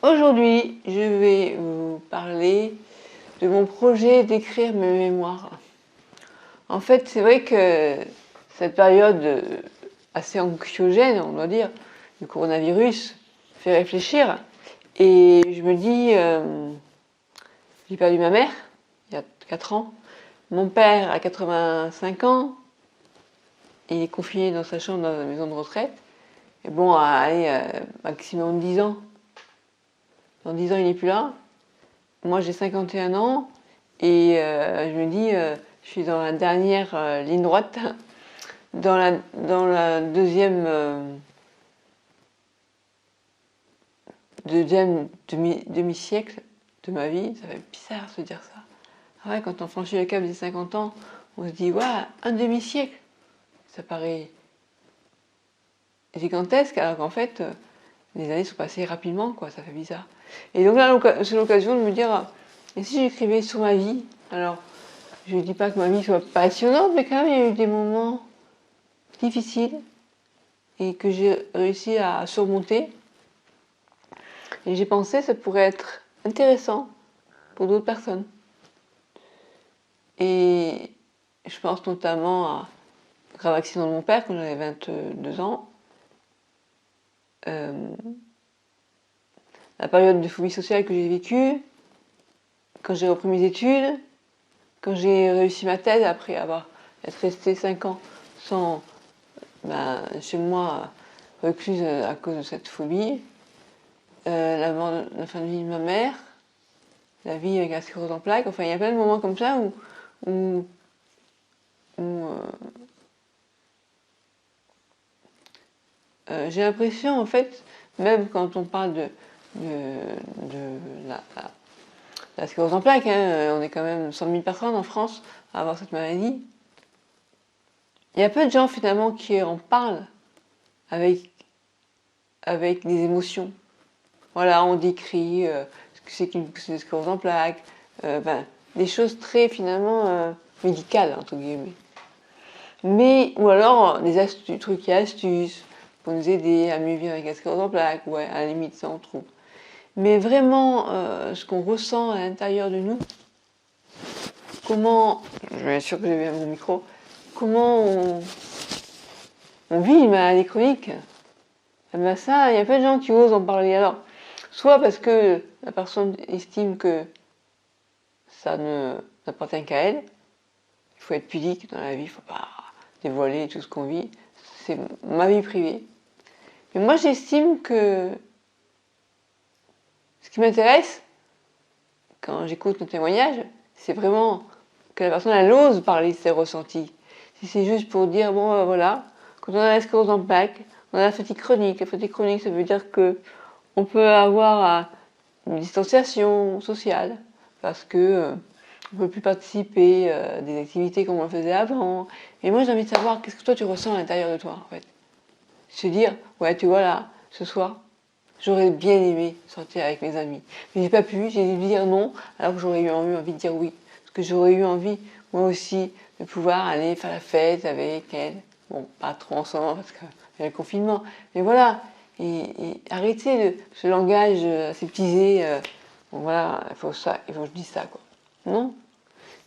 Aujourd'hui, je vais vous parler de mon projet d'écrire mes mémoires. En fait, c'est vrai que cette période assez anxiogène, on doit dire, du coronavirus, fait réfléchir. Et je me dis, j'ai perdu ma mère il y a 4 ans, mon père a 85 ans, il est confiné dans sa chambre dans la maison de retraite. Et bon, allez, maximum 10 ans. Dans 10 ans, il n'est plus là. Moi, j'ai 51 ans et je me dis, je suis dans la dernière ligne droite, dans la deuxième demi-siècle de ma vie. Ça fait bizarre de se dire ça. Ah ouais, quand on franchit le cap des 50 ans, on se dit, ouais, un demi-siècle. Ça paraît gigantesque, alors qu'en fait, les années sont passées rapidement, quoi. Ça fait bizarre. Et donc là, c'est l'occasion de me dire, et si j'écrivais sur ma vie? Alors, je ne dis pas que ma vie soit passionnante, mais quand même, il y a eu des moments difficiles et que j'ai réussi à surmonter. Et j'ai pensé que ça pourrait être intéressant pour d'autres personnes. Et je pense notamment à le grave accident de mon père quand j'avais 22 ans. La période de phobie sociale que j'ai vécue, quand j'ai repris mes études, quand j'ai réussi ma thèse après être restée 5 ans sans, chez moi, recluse à cause de cette phobie, la fin de vie de ma mère, la vie avec la sclérose en plaques, enfin il y a plein de moments comme ça où j'ai l'impression en fait, même quand on parle de la sclérose en plaques, on est quand même 100 000 personnes en France à avoir cette maladie. Il y a peu de gens finalement qui en parlent avec des émotions. Voilà, on décrit ce que c'est qu'une sclérose en plaques, des choses très finalement médicales entre guillemets. Mais, ou alors des trucs et astuces pour nous aider à mieux vivre avec la sclérose en plaques, ouais, à la limite ça on trouve. Mais vraiment, ce qu'on ressent à l'intérieur de nous, comment, je vais être sûr que j'ai bien mon micro, comment on vit une maladie chronique, eh ben ça, il y a pas de gens qui osent en parler. Alors, soit parce que la personne estime que ça n'appartient qu'à elle, il faut être pudique dans la vie, il ne faut pas dévoiler tout ce qu'on vit, c'est ma vie privée. Mais moi j'estime que ce qui m'intéresse, quand j'écoute nos témoignages, c'est vraiment que la personne elle ose parler de ses ressentis. Si c'est juste pour dire, bon voilà, quand on a la sclérose en plaques, on a la fatigue chronique. La fatigue chronique, ça veut dire que on peut avoir une distanciation sociale, parce que on ne peut plus participer à des activités comme on le faisait avant. Et moi j'ai envie de savoir qu'est-ce que toi tu ressens à l'intérieur de toi en fait. Se dire, ouais tu vois là, ce soir, j'aurais bien aimé sortir avec mes amis. Mais j'ai pas pu, j'ai dû dire non, alors que j'aurais eu envie de dire oui. Parce que j'aurais eu envie, moi aussi, de pouvoir aller faire la fête avec elle. Bon, pas trop ensemble parce qu'il y a le confinement. Mais voilà, et arrêter ce langage aseptisé. Bon voilà, il faut que je dise ça quoi. Non.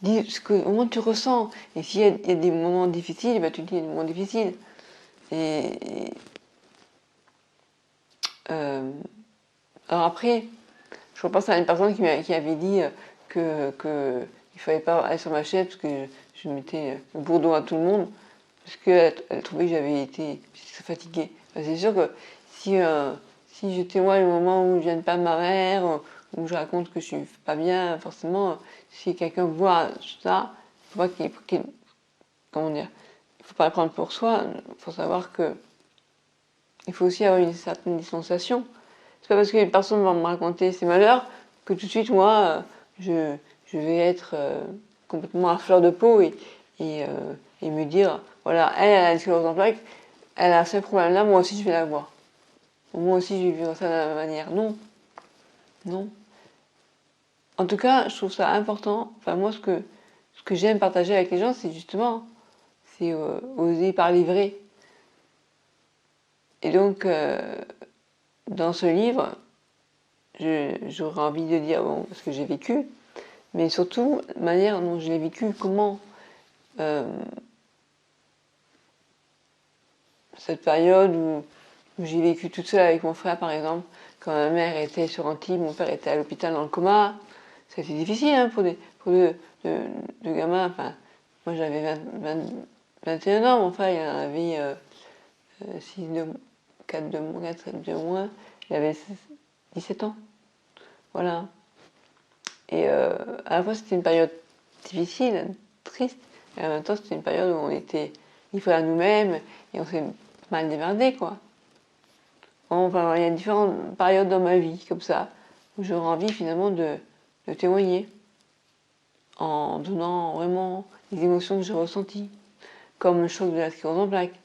Dis ce que au moins tu ressens. Et s'il y a des moments difficiles, tu dis il y a des moments difficiles. Et alors après, je repense à une personne qui avait dit que il fallait pas aller sur ma chaise parce que je mettais le bourdon à tout le monde parce qu'elle trouvait que j'avais été fatiguée. C'est sûr que si je témoigne au moment où je viens de perdre ma mère, où je raconte que je suis pas bien, forcément, si quelqu'un voit ça, il faut pas comment dire, il faut pas le prendre pour soi. Il faut savoir que il faut aussi avoir une certaine distanciation. C'est pas parce qu'une personne va me raconter ses malheurs que tout de suite, moi, je vais être complètement à fleur de peau et me dire, voilà, elle a une sclérose en plaques, elle a ce problème-là, moi aussi je vais l'avoir. Moi aussi je vais vivre ça de la même manière. Non, non. En tout cas, je trouve ça important. Enfin, moi, ce que j'aime partager avec les gens, c'est justement, c'est oser parler vrai. Et donc, dans ce livre, j'aurais envie de dire bon, ce que j'ai vécu, mais surtout la manière dont je l'ai vécu, comment cette période où j'ai vécu toute seule avec mon frère, par exemple, quand ma mère était sur Antibes, mon père était à l'hôpital dans le coma. C'était difficile hein, pour deux gamins. Enfin, moi j'avais 21 ans, mon frère il en avait 4 de moins, il avait 17 ans. Voilà. Et à la fois c'était une période difficile, triste, et en même temps c'était une période où on était livrés à nous-mêmes et on s'est mal démerdé quoi. Enfin, il y a différentes périodes dans ma vie comme ça où j'aurais envie finalement de témoigner en donnant vraiment les émotions que j'ai ressenties, comme le choc de la sclérose en plaques.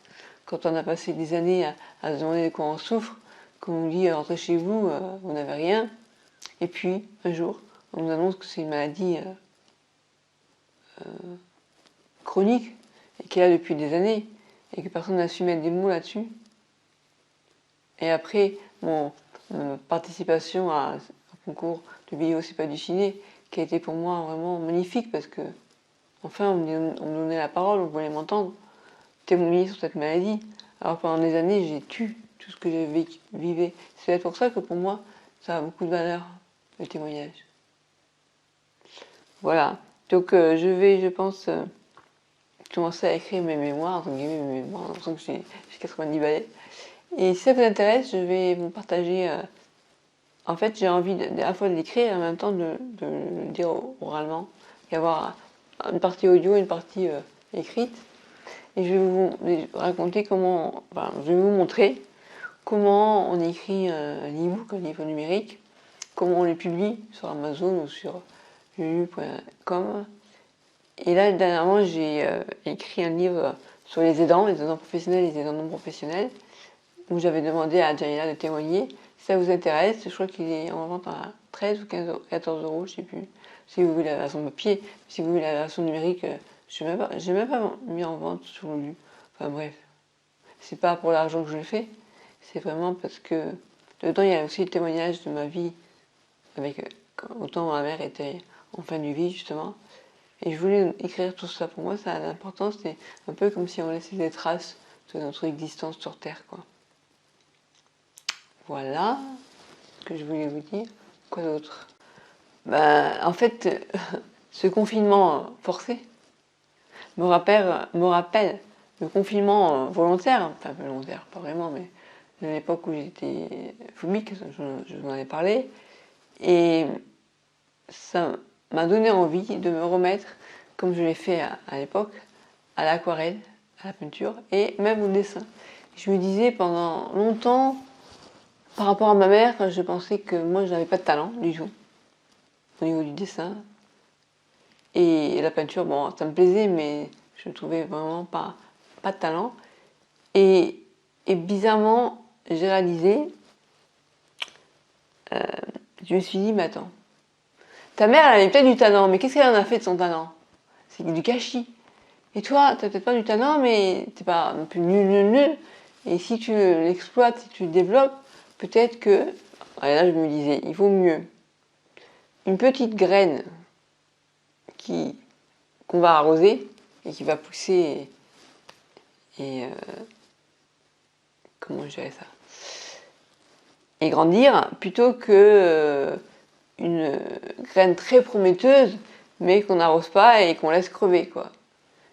Quand on a passé des années à se demander de quoi on souffre, qu'on nous dit rentrez chez vous, vous n'avez rien, et puis un jour on nous annonce que c'est une maladie chronique et qui est là depuis des années et que personne n'a su mettre des mots là-dessus. Et après, mon participation à un concours de vidéo C'est pas du ciné, qui a été pour moi vraiment magnifique parce que, enfin, on me donnait la parole, on voulait m'entendre, témoigner sur cette maladie. Alors pendant des années, j'ai tué tout ce que j'ai vécu. C'est peut-être pour ça que pour moi, ça a beaucoup de valeur, le témoignage. Voilà. Donc je vais, je pense, commencer à écrire mes mémoires, entre guillemets mes mémoires, j'ai l'impression que j'ai 90 balais. Et si ça vous intéresse, je vais vous partager. En fait, j'ai envie à la fois de l'écrire et en même temps de le dire oralement, et avoir une partie audio et une partie écrite. Et je vais vous raconter comment, enfin, je vais vous montrer comment on écrit un e-book, un livre numérique, comment on les publie sur Amazon ou sur lulu.com. Et là, dernièrement, j'ai écrit un livre sur les aidants professionnels et les aidants non professionnels, où j'avais demandé à Jaina de témoigner. Si ça vous intéresse, je crois qu'il est en vente à 13 ou 15 14 euros, je ne sais plus. Si vous voulez la version papier, si vous voulez la version numérique, je n'ai même pas mis en vente sur Lulu. Enfin bref, c'est pas pour l'argent que je le fais, c'est vraiment parce que dedans il y a aussi le témoignage de ma vie, avec autant ma mère était en fin de vie justement. Et je voulais écrire tout ça. Pour moi, ça a l'importance, c'est un peu comme si on laissait des traces de notre existence sur Terre, quoi. Voilà ce que je voulais vous dire. Quoi d'autre? En fait, ce confinement forcé me rappelle le confinement volontaire, enfin volontaire, pas vraiment, mais de l'époque où j'étais phobique, je vous en ai parlé, et ça m'a donné envie de me remettre, comme je l'ai fait à l'époque, à l'aquarelle, à la peinture et même au dessin. Je me disais pendant longtemps, par rapport à ma mère, je pensais que moi je n'avais pas de talent du tout au niveau du dessin. Et la peinture, bon, ça me plaisait, mais je ne trouvais vraiment pas de talent. Et bizarrement, j'ai réalisé, je me suis dit, mais attends, ta mère, elle avait peut-être du talent, mais qu'est-ce qu'elle en a fait de son talent? C'est du gâchis. Et toi, tu n'as peut-être pas du talent, mais tu n'es pas non plus nul. Et si tu l'exploites, si tu le développes, peut-être que, et là je me disais, il vaut mieux une petite graine qu'on va arroser et qui va pousser et comment je dirais ça, et grandir, plutôt que une graine très prometteuse, mais qu'on n'arrose pas et qu'on laisse crever, quoi.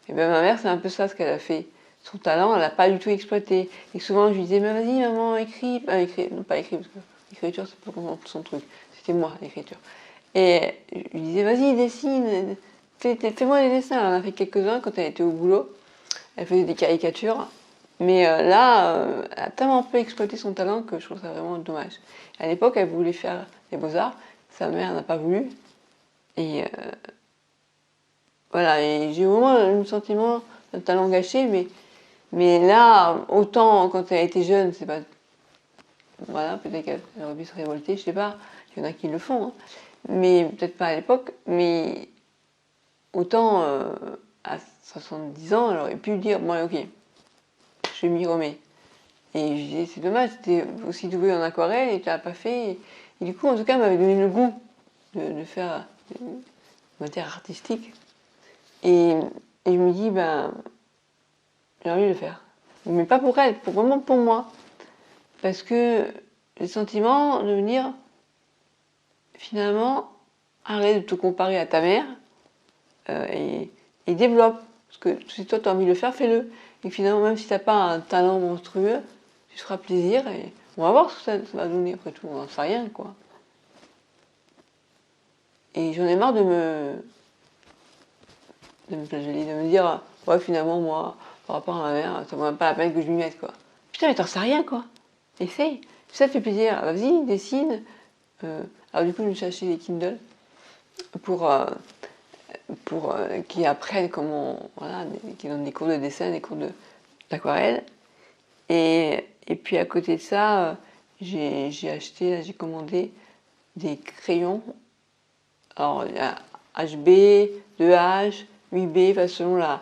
Et bien ma mère, c'est un peu ça ce qu'elle a fait. Son talent, elle n'a pas du tout exploité. Et souvent, je lui disais, mais vas-y, maman, écris. Non, pas écrit, parce que l'écriture, c'est pas son truc. C'était moi, l'écriture. Et je lui disais, vas-y, dessine. Fais-moi des dessins. Elle en a fait quelques-uns quand elle était au boulot. Elle faisait des caricatures. Mais là, elle a tellement peu exploité son talent que je trouve ça vraiment dommage. À l'époque, elle voulait faire des beaux-arts. Sa mère n'a pas voulu. Et voilà, et j'ai vraiment le sentiment d'un talent gâché, mais là, autant quand elle était jeune, c'est pas. Voilà, peut-être qu'elle aurait pu se révolter, je sais pas, il y en a qui le font, hein. Mais peut-être pas à l'époque, mais autant à 70 ans, elle aurait pu dire, bon, ok, je m'y remets. Et je disais, c'est dommage, c'était aussi doué en aquarelle et tu l'as pas fait, Et du coup, en tout cas, m'avait donné le goût de faire une matière artistique. Et je me dis, ben, j'ai envie de le faire. Mais pas pour elle, vraiment pour moi. Parce que j'ai le sentiment de me dire, finalement, arrête de te comparer à ta mère et développe. Parce que si toi tu as envie de le faire, fais-le. Et finalement, même si tu n'as pas un talent monstrueux, tu te feras plaisir et on va voir ce que ça va donner. Après tout, on n'en sait rien, quoi. Et j'en ai marre de me flageller, de me dire, ouais, finalement, moi, par rapport à ma mère, ça vaut même pas la peine que je m'y mette, quoi. Putain, mais t'en sais rien, quoi. Essaye. Si ça te fait plaisir, vas-y, dessine. Alors du coup, je me suis acheté des Kindle pour qui apprennent comment, voilà, qui donnent des cours de dessin, des cours d'aquarelle. Et puis à côté de ça, j'ai acheté, j'ai commandé des crayons. Alors il y a HB, 2H, 8B, enfin, selon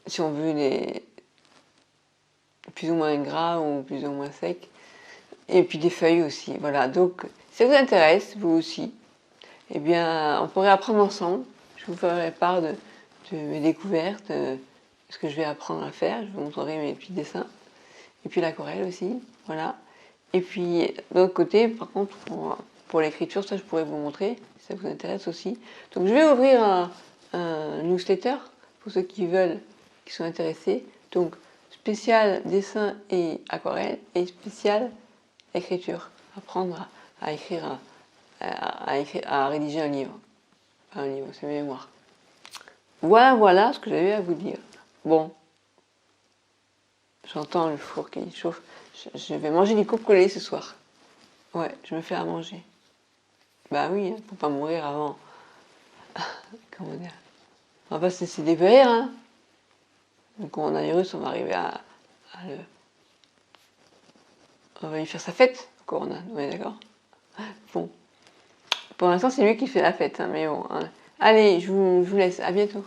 si on veut les plus ou moins gras ou plus ou moins secs. Et puis des feuilles aussi, voilà. Donc, si ça vous intéresse, vous aussi, eh bien, on pourrait apprendre ensemble. Je vous ferai part de mes découvertes, ce que je vais apprendre à faire. Je vous montrerai mes petits dessins. Et puis l'aquarelle aussi, voilà. Et puis, de l'autre côté, par contre, pour l'écriture, ça, je pourrais vous montrer, si ça vous intéresse aussi. Donc, je vais ouvrir un newsletter pour ceux qui veulent, qui sont intéressés. Donc, spécial dessin et aquarelle et spécial écriture. Apprendre à écrire, à rédiger un livre. Pas un livre, c'est mes mémoires. Voilà ce que j'avais à vous dire. Bon, j'entends le four qui chauffe. Je vais manger des coupes collées ce soir. Ouais, je me fais à manger. Bah oui, hein, pour pas mourir avant. Comment dire? On va pas se laisser dépérir, hein. Le coronavirus, on va arriver on va lui faire sa fête, le corona, on est d'accord? Bon. Pour l'instant, c'est lui qui fait la fête, hein, mais bon. Hein. Allez, je vous laisse. À bientôt.